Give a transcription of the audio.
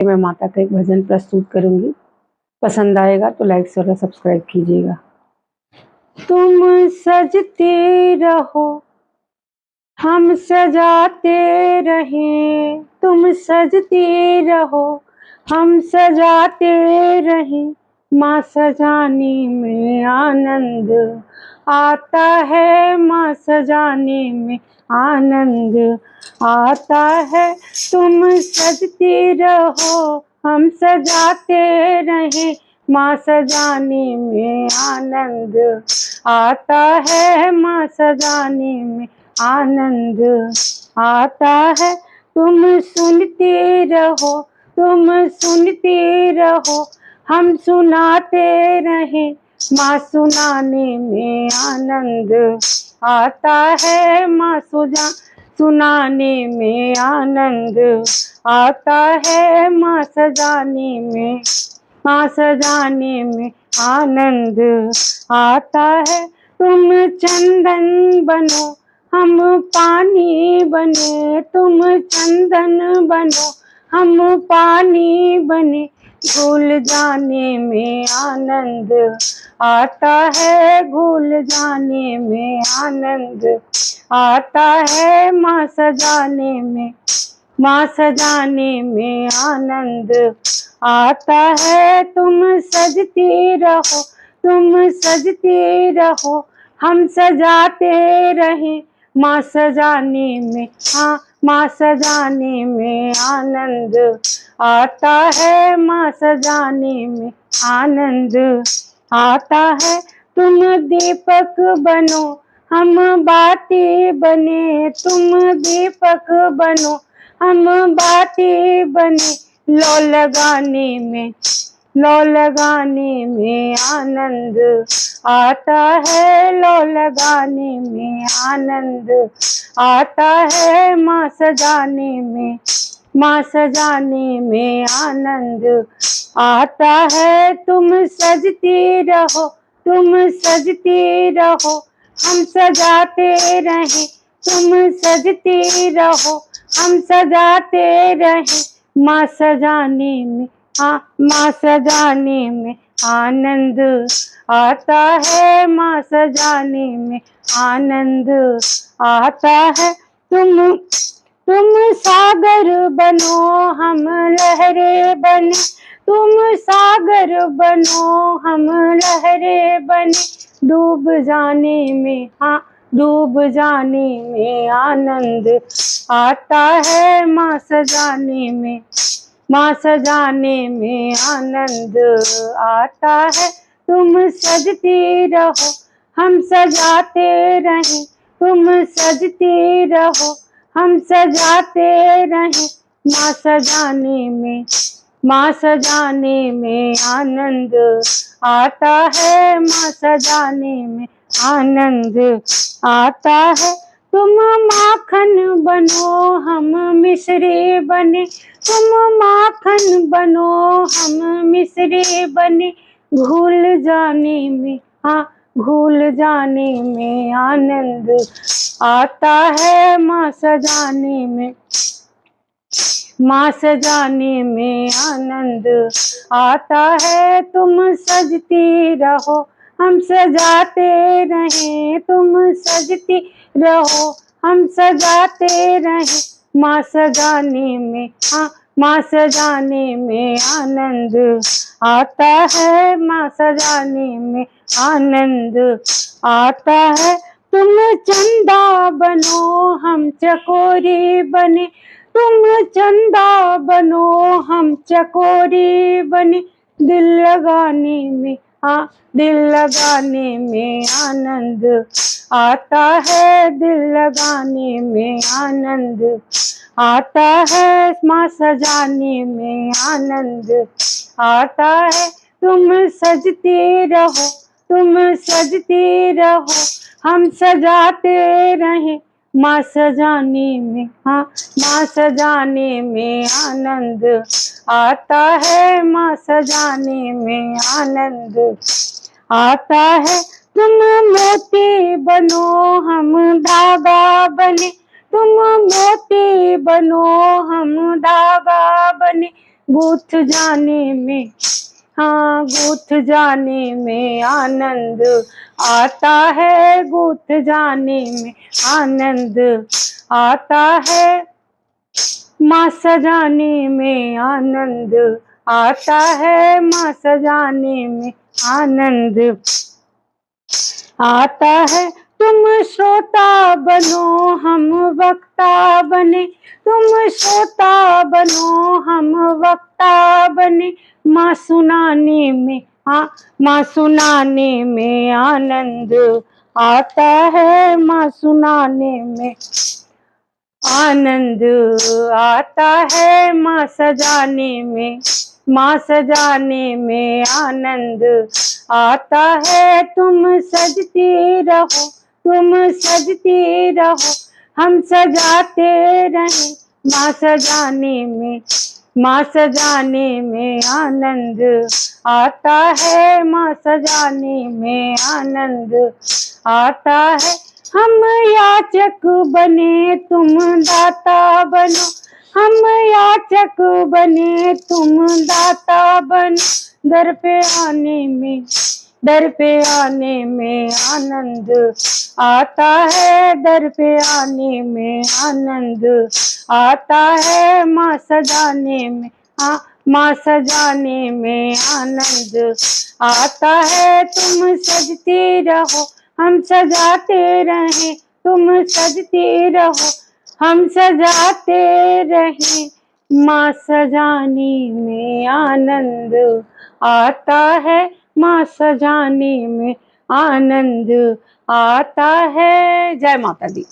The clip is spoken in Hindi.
मैं माता का एक भजन प्रस्तुत करूंगी। पसंद आएगा तो लाइक शेयर और सब्सक्राइब कीजिएगा। तुम सजते रहो हम सजाते रहें, तुम सजते रहो हम सजाते रहें। माँ सजाने में आनंद आता है, माँ सजाने में आनंद आता है। तुम सजते रहो हम सजाते रहें, माँ सजाने में आनंद आता है, माँ सजाने में आनंद आता है। तुम सुनते रहो, तुम सुनते रहो हम सुनाते रहें, माँ सुनाने में आनंद आता है, माँ सुनाने में आनंद आता है। माँ सजाने में, माँ सजाने में आनंद आता है। तुम चंदन बनो हम पानी बने, तुम चंदन बनो हम पानी बने। घुल जाने में आनंद आता है, घुल जाने में आनंद आता है। माँ सजाने में, माँ सजाने में आनंद आता है। तुम सजते रहो, तुम सजते रहो हम सजाते रहें, माँ सजाने में, हाँ माँ सजाने में आनंद आता है, माँ सजाने में आनंद आता है। तुम दीपक बनो हम बाती बने, तुम दीपक बनो हम बाती बने। लो लगाने में, लो लगाने में आनंद आता है, लो लगाने में आनंद आता है। माँ सजाने में, माँ सजाने में आनंद आता है। तुम सजते रहो, तुम सजते रहो हम सजाते रहें, तुम सजते रहो हम सजाते रहें। माँ सजाने में, हाँ माँ सजाने में आनंद आता है, माँ सजाने में आनंद आता है। तुम सागर बनो हम लहरें बने, तुम सागर बनो हम लहरें बने। डूब जाने में, हाँ डूब जाने में आनंद आता है। माँ सजाने में, माँ सजाने में आनंद आता है। तुम सजते रहो हम सजाते रहें, तुम सजते रहो हम सजाते रहें। माँ सजाने में, माँ सजाने में आनंद आता है, माँ सजाने में आनंद आता है। तुम माखन बनो हम मिश्री बने, तुम माखन बनो हम मिश्री बने। घुल जाने में, हाँ घुल जाने में आनंद आता है। माँ सजाने में, माँ सजाने में आनंद आता है। तुम सजती रहो हम सजाते रहें, तुम सजती रहो हम सजाते रहें। माँ सजाने में, हाँ माँ सजाने में आनंद आता है, माँ सजाने में आनंद आता है। तुम चंदा बनो हम चकोरी बने, तुम चंदा बनो हम चकोरी बने। दिल लगाने में, हाँ दिल लगाने में आनंद आता है, दिल लगाने में आनंद आता है। माँ सजाने में आनंद आता है। तुम सजते रहो, तुम सजते रहो हम सजाते रहें, माँ सजाने में, हाँ माँ सजाने में आनंद आता है, माँ सजाने में आनंद आता है। तुम मोती बनो हम धागा बने, तुम मोती बनो हम धागा बने। गूथ जाने में, हाँ गूथ जाने में आनंद आता है, गूथ जाने में आनंद आता है, माँ सजाने में आनंद आता है, माँ सजाने में आनंद आता है। तुम श्रोता बनो हम वक्ता बने, तुम श्रोता बनो हम वक्ता बने, माँ सुनाने में, हाँ माँ सुनाने में आनंद आता है, माँ सुनाने में आनंद आता है, माँ सजाने में, माँ सजाने में आनंद आता है। तुम सजती रहो, तुम सजती रहो, हम सजाते रहें, माँ सजाने में, माँ सजाने में आनंद आता है, माँ सजाने में आनंद आता है। हम याचक बने तुम दाता बनो, हम याचक बने तुम दाता बनो, दर पे आने में, दर पे आने में आनंद आता है, दर पे आने में आनंद आता है, माँ सजाने में, माँ सजाने में आनंद आता है। तुम सजती रहो, हम सजाते रहें, तुम सजती रहो, हम सजाते रहें, माँ सजाने में आनंद आता है, माँ सजाने में आनंद आता है। जय माता दी।